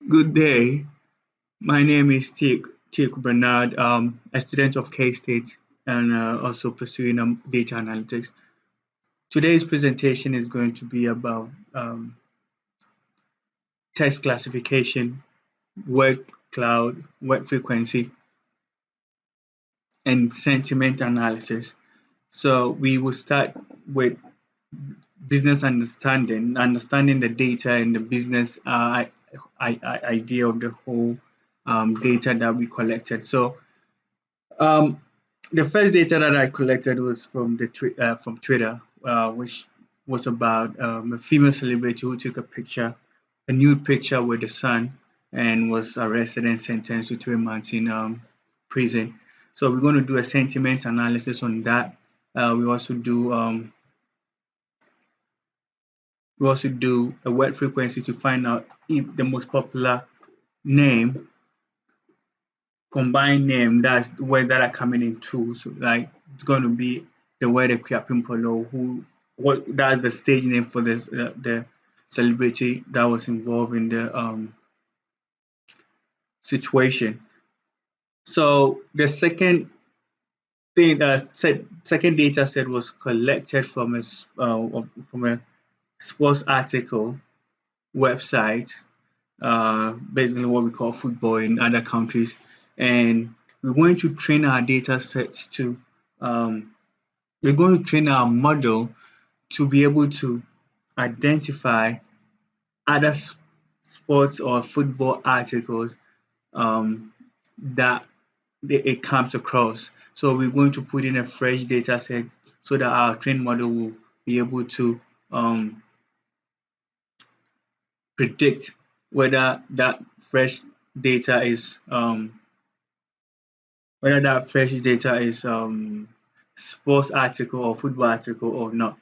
Good day. My name is Tik Bernard, a student of K-State and also pursuing data analytics. Today's presentation is going to be about text classification, word cloud, word frequency, and sentiment analysis. So we will start with business understanding the data and the business idea of the whole data that we collected. So Um, the first data that I collected was from from Twitter, which was about a female celebrity who took a nude picture with the sun, and was arrested and sentenced to 3 months in prison. So we're going to do a sentiment analysis on that. We also do a word frequency to find out if the most popular name combined name, that's the words that are coming in two. So like it's going to be the word Ekwiapimpolo, who what that's the stage name for the celebrity that was involved in the situation. So the second data set was collected from from a sports article website, basically what we call football in other countries, and we're going to train our data sets to um, we're going to train our model to be able to identify other sports or football articles that it comes across. So we're going to put in a fresh data set so that our trained model will be able to um, predict whether that fresh data is sports article or football article or not.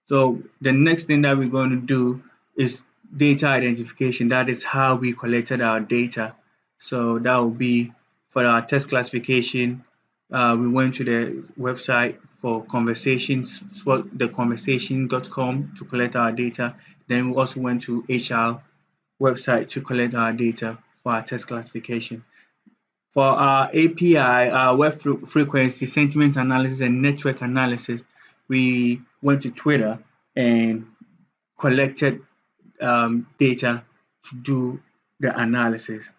So the next thing that we're going to do is data identification. That is how we collected our data. So that will be for our test classification. We went to the website for conversations, the conversation.com to collect our data. Then we also went to HR website to collect our data for our test classification. For our API, our web frequency, sentiment analysis, and network analysis, we went to Twitter and collected data to do the analysis.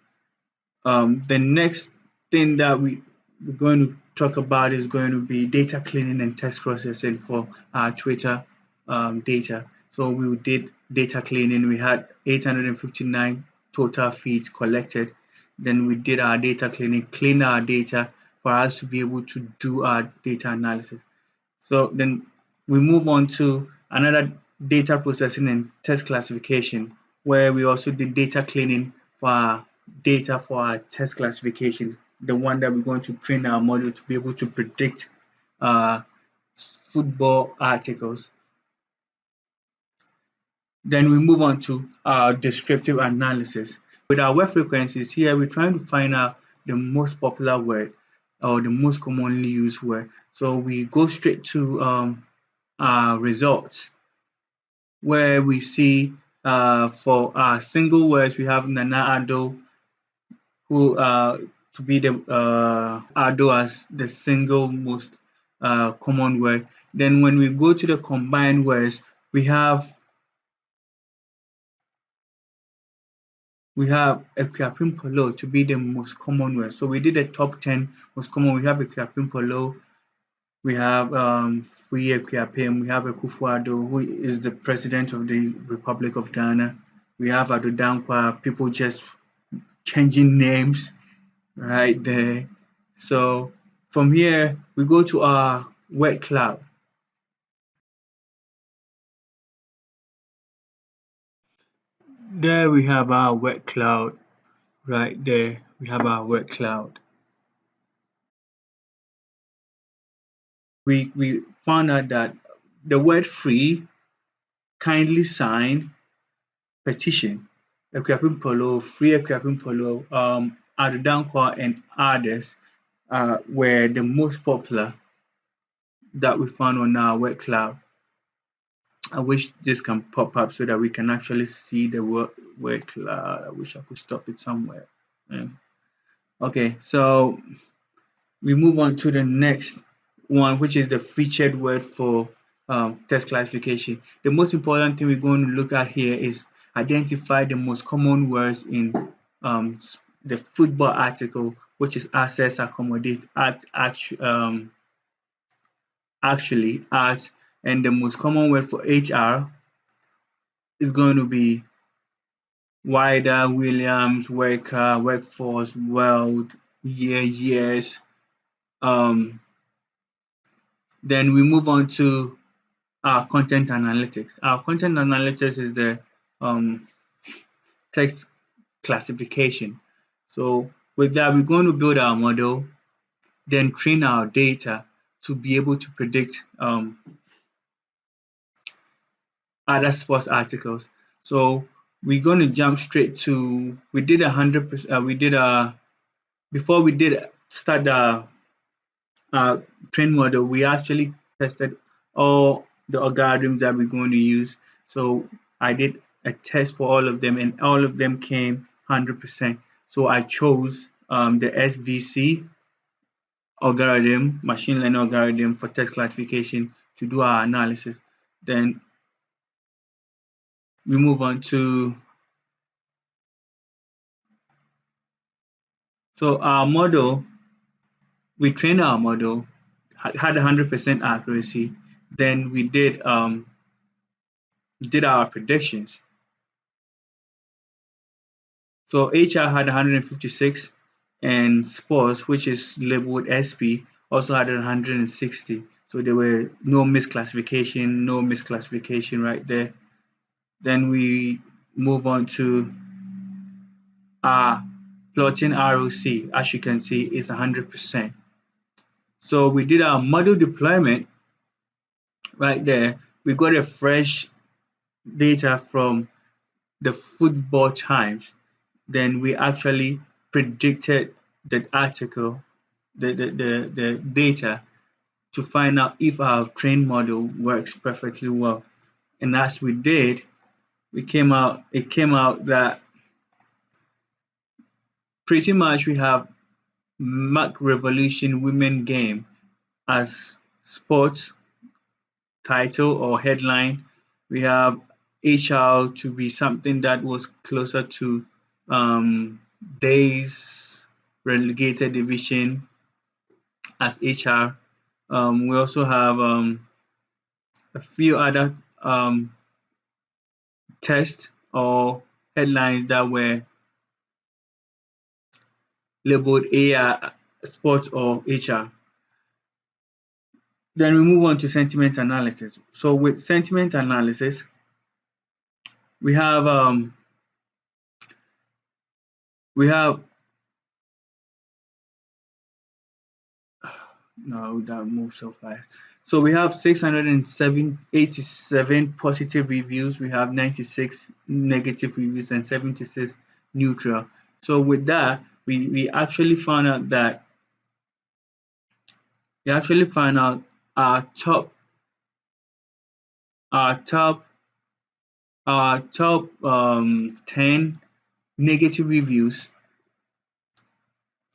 The next thing that we're going to talk about is going to be data cleaning and text processing for our Twitter data. So we did data cleaning. We had 859 total feeds collected. Then we did our data cleaning, clean our data for us to be able to do our data analysis. So then we move on to another data processing and test classification, where we also did data cleaning for our data for our test classification, the one that we're going to train our model to be able to predict uh, football articles. Then we move on to our descriptive analysis. With our word frequencies here, we're trying to find out the most popular word or the most commonly used word. So we go straight to our results, where we see for our single words, we have Nana Ado, who to be the Ado as the single most common word. Then when we go to the combined words, we have Equiapim Polo to be the most common word. So we did the top 10 most common. We have Equiapim Polo, we have Free Equiapim, we have Akufo-Addo, who is the president of the Republic of Ghana. We have Ado Dankwa, people just changing names right there. So from here, we go to our word cloud. There we have our word cloud. Right there, we have our word cloud. We found out that the word free, kindly sign, petition, Ekwiapim Free Ekwiapim Adudankwa, and others were the most popular that we found on our web cloud. I wish this can pop up so that we can actually see the word cloud. I wish I could stop it somewhere. Yeah. Okay, so we move on to the next one, which is the featured word for text classification. The most important thing we're going to look at here is identify the most common words in the football article, which is access, accommodate, actually, at, and the most common word for HR is going to be wider, Williams, worker, workforce, world, years. Um, then we move on to our content analytics. Our content analytics is the um, text classification. So with that, we're going to build our model, then train our data to be able to predict other sports articles. So we're going to jump straight to, we did 100%, we did before we did start the train model, we actually tested all the algorithms that we're going to use. So I did a test for all of them, and all of them came 100%. So I chose the SVC algorithm, machine learning algorithm for text classification to do our analysis. Then we move on to, so our model, we trained our model, had 100% accuracy. Then we did our predictions. So HR had 156, and sports, which is labeled SP, also had 160. So there were no misclassification right there. Then we move on to our plotting ROC. As you can see, is 100%. So we did our model deployment right there. We got a fresh data from the Football Times. Then we actually predicted the article, the data, to find out if our trained model works perfectly well. And as we did, it came out that pretty much we have Mac Revolution Women Game as sports title or headline. We have HR to be something that was closer to Days Relegated Division as HR. We also have a few other tests or headlines that were labeled AI, sports, or HR. Then we move on to sentiment analysis. So with sentiment analysis, we have we have no, that moves so fast. So we have 687 positive reviews, we have 96 negative reviews, and 76 neutral. So with that, we actually found out that our our top top 10 negative reviews.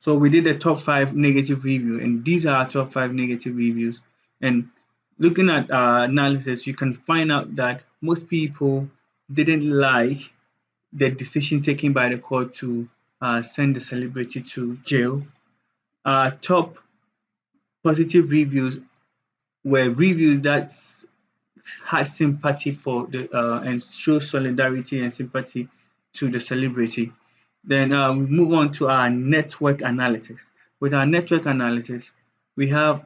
So we did a top 5 negative review, and these are our top 5 negative reviews. And looking at our analysis, you can find out that most people didn't like the decision taken by the court to send the celebrity to jail. Our top positive reviews were reviews that had sympathy for the and show solidarity and sympathy to the celebrity. Then we move on to our network analytics. With our network analysis, we have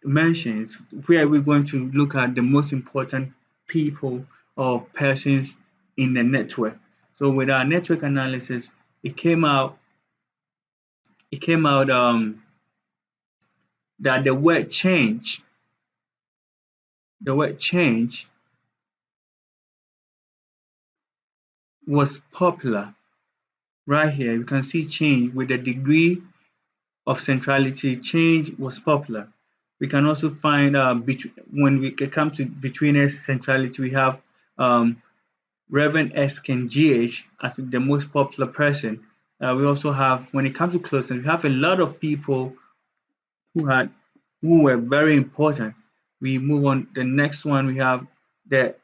mentions where we're going to look at the most important people or persons in the network. So with our network analysis, it came out that the word change was popular. Right here, you can see change with the degree of centrality. Change was popular. We can also find when it comes to between S centrality, we have um, Reverend S. Ken GH as the most popular person. We also have, when it comes to closeness, we have a lot of people who had who were very important. We move on. The next one we have the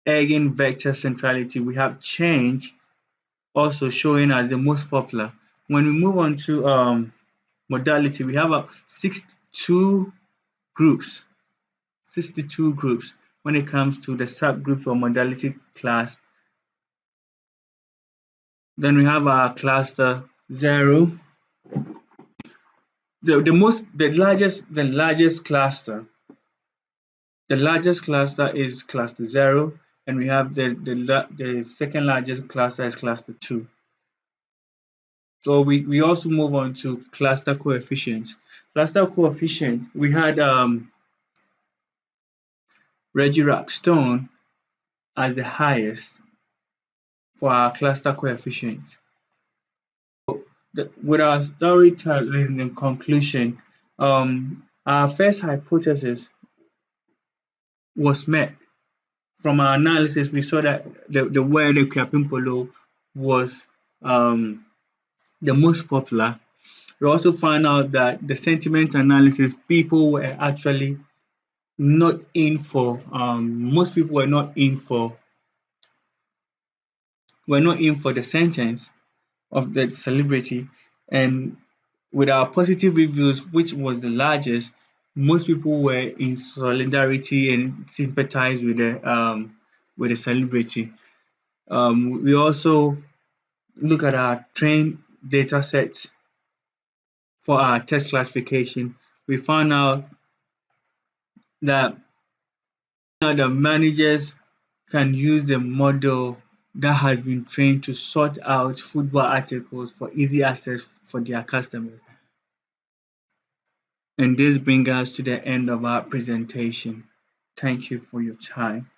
eigenvector centrality. We have change also showing as the most popular. When we move on to modality, we have 62 groups. 62 groups when it comes to the subgroups or modality class. Then we have our cluster 0. The largest cluster is cluster 0, and we have the second largest cluster is cluster 2. So we also move on to cluster coefficients. Cluster coefficient, we had Reggie Stone as the highest for our cluster coefficient. So with our storytelling in conclusion, our first hypothesis was met. From our analysis, we saw that the word Equiapimpolo was the most popular. We also found out that the sentiment analysis, people were actually not in for, most people were not in for the sentence of the celebrity. And with our positive reviews, which was the largest, most people were in solidarity and sympathize with the celebrity. We also look at our trained data sets for our test classification. We found out that the managers can use the model that has been trained to sort out football articles for easy access for their customers. And this brings us to the end of our presentation. Thank you for your time.